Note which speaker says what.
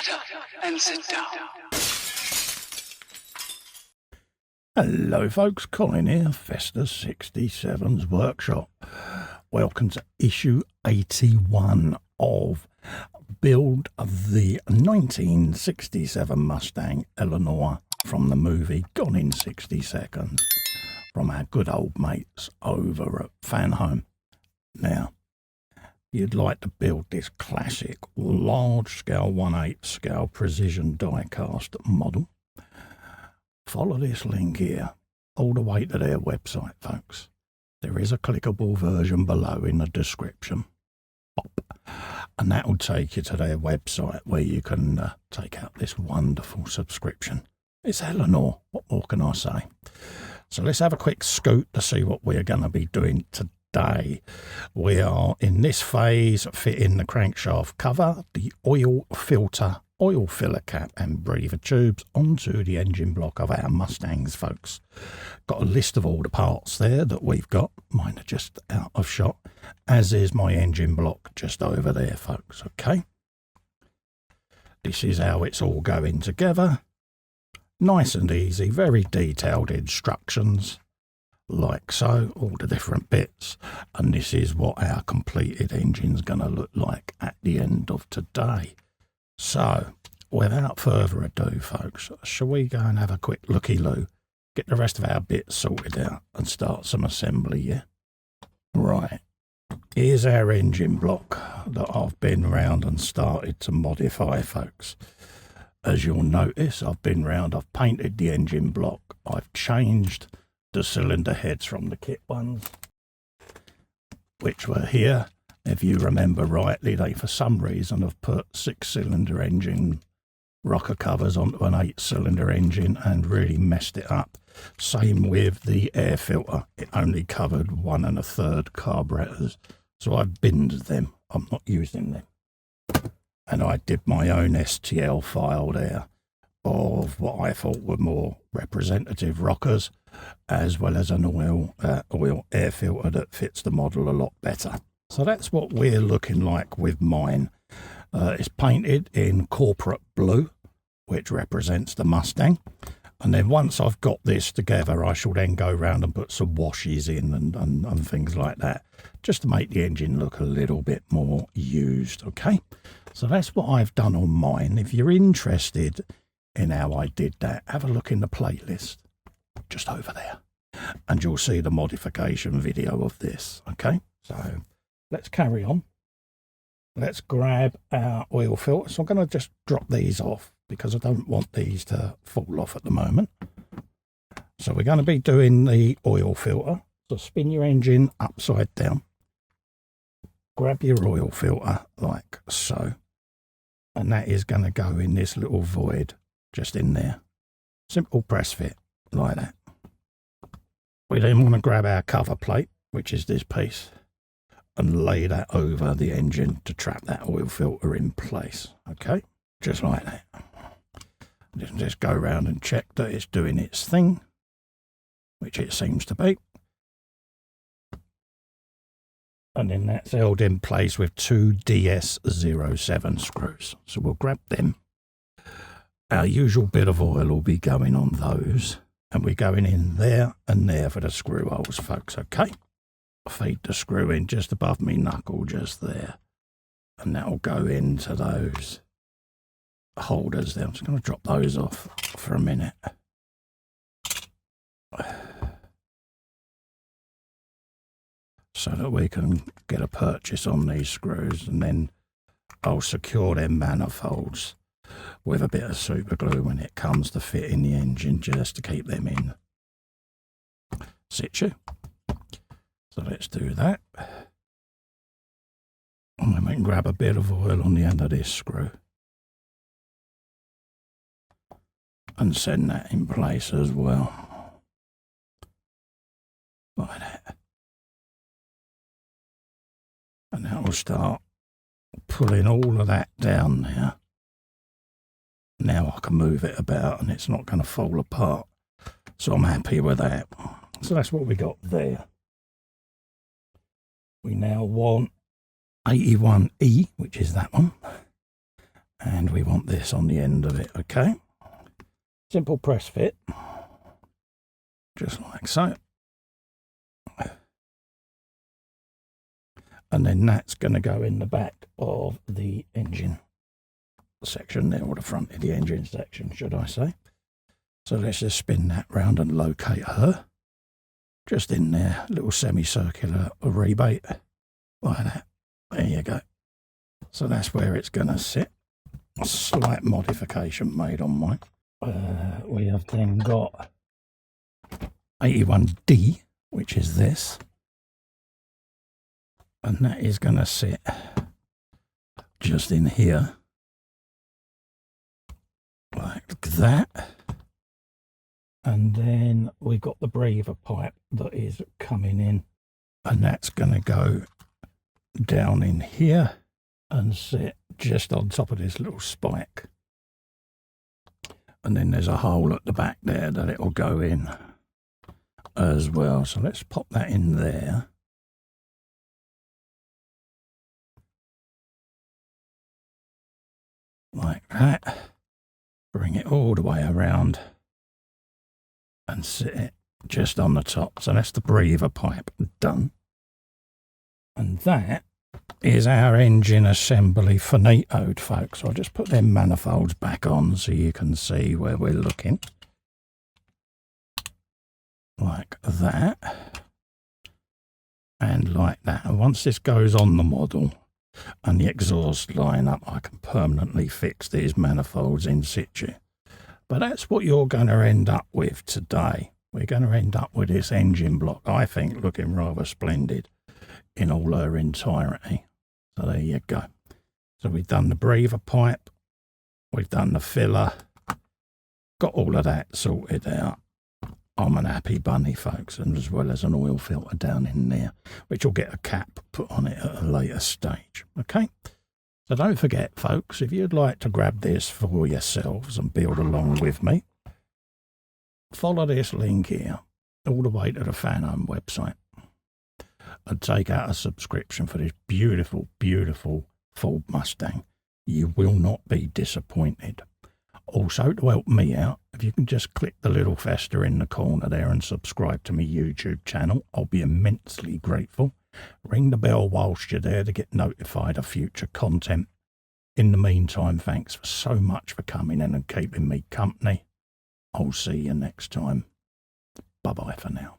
Speaker 1: Shut up and sit down.
Speaker 2: Hello folks, Colin here, Festa 67's Workshop. Welcome to issue 81 of Build of the 1967 Mustang Eleanor from the movie Gone in 60 Seconds from our good old mates over at Fanhome. Now, you'd like to build this classic large-scale 1/8 scale precision die-cast model, follow this link here all the way to their website, folks. There is a clickable version below in the description. And that will take you to their website where you can take out this wonderful subscription. It's Eleanor, what more can I say? So let's have a quick scoot to see what we're going to be doing today. We are in this phase fitting the crankshaft cover, the oil filter, oil filler cap and breather tubes onto the engine block of our Mustangs, folks. Got a list of all the parts there that we've got. Mine are just out of shot, as is my engine block just over there, folks. Okay, this is how it's all going together. Nice and easy, very detailed instructions like so, all the different bits, and this is what our completed engine's going to look like at the end of today. So, without further ado, folks, shall we go and have a quick looky-loo, get the rest of our bits sorted out and start some assembly, yeah? Right, here's our engine block that I've been round and started to modify, folks. As you'll notice, I've been round, I've painted the engine block, I've changed the cylinder heads from the kit ones, which were here. If you remember rightly, they for some reason have put 6-cylinder engine rocker covers onto an 8-cylinder engine and really messed it up. Same with the air filter, it only covered 1 1/3 carburetors, so I binned them, I'm not using them. And I did my own STL file there of what I thought were more representative rockers, as well as an oil air filter that fits the model a lot better. So that's what we're looking like with mine. It's painted in corporate blue, which represents the Mustang. And then once I've got this together, I shall then go around and put some washes in and things like that, just to make the engine look a little bit more used, okay? So that's what I've done on mine. If you're interested in how I did that, have a look in the playlist, just over there, and you'll see the modification video of this, okay? So let's carry on. Let's grab our oil filter. So I'm going to just drop these off because I don't want these to fall off at the moment. So we're going to be doing the oil filter. So spin your engine upside down. Grab your oil filter like so. And that is going to go in this little void just in there. Simple press fit like that. We then want to grab our cover plate, which is this piece, and lay that over the engine to trap that oil filter in place, okay? Just like that. Just go around and check that it's doing its thing, which it seems to be. And then that's held in place with 2 DS07 screws. So we'll grab them. Our usual bit of oil will be going on those, and we're going in there and there for the screw holes, folks, okay? Feed the screw in just above me knuckle, just there, and that will go into those holders there. I'm just going to drop those off for a minute. So that we can get a purchase on these screws, and then I'll secure them manifolds with a bit of super glue when it comes to fitting the engine, just to keep them in situ. So let's do that. And then we can grab a bit of oil on the end of this screw and send that in place as well. Like that. And that will start pulling all of that down there. Now I can move it about and it's not going to fall apart. So I'm happy with that. So that's what we got there. We now want 81E, which is that one. And we want this on the end of it, okay? Simple press fit, just like so. And then that's going to go in the back of the engine section there, or the front of the engine section, should I say. So let's just spin that round and locate her. Just in there, little semicircular rebate, like that. There you go. So that's where it's going to sit. A slight modification made on mine. We have then got 81D, which is this. And that is going to sit just in here, like that. And then we've got the breather pipe that is coming in, and that's going to go down in here and sit just on top of this little spike. And then there's a hole at the back there that it'll go in as well. So let's pop that in there. Like that. Bring it all the way around and sit it just on the top. So that's the breather pipe done. And that is our engine assembly finitoed, folks. I'll just put them manifolds back on so you can see where we're looking. Like that. And like that. And once this goes on the model and the exhaust line up, I can permanently fix these manifolds in situ. But that's what you're going to end up with today. We're going to end up with this engine block, I think, looking rather splendid in all her entirety. So there you go. So we've done the breather pipe, we've done the filler, got all of that sorted out. I'm an happy bunny, folks, and as well as an oil filter down in there, which will get a cap put on it at a later stage. Okay? So don't forget, folks, if you'd like to grab this for yourselves and build along with me, follow this link here all the way to the Fanhome website and take out a subscription for this beautiful, beautiful Ford Mustang. You will not be disappointed. Also, to help me out, if you can just click the little fester in the corner there and subscribe to my YouTube channel, I'll be immensely grateful. Ring the bell whilst you're there to get notified of future content. In the meantime, thanks so much for coming in and keeping me company. I'll see you next time. Bye-bye for now.